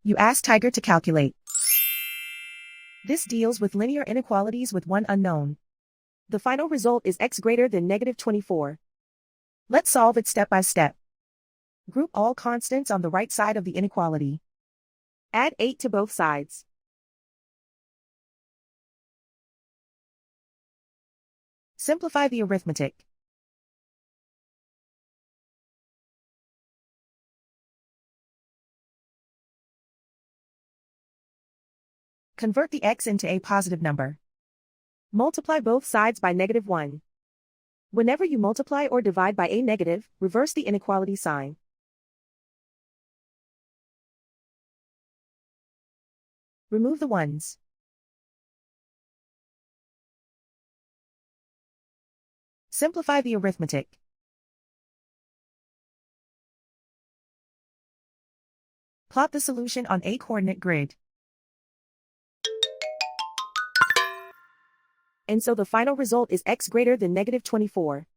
You ask Tiger to calculate. This deals with linear inequalities with one unknown. The final result is x greater than -24. Let's solve it step by step. Group all constants on the right side of the inequality. Add 8 to both sides. Simplify the arithmetic. Convert the x into a positive number. Multiply both sides by -1. Whenever you multiply or divide by a negative, reverse the inequality sign. Remove the ones. Simplify the arithmetic. Plot the solution on a coordinate grid. And so the final result is x greater than -24.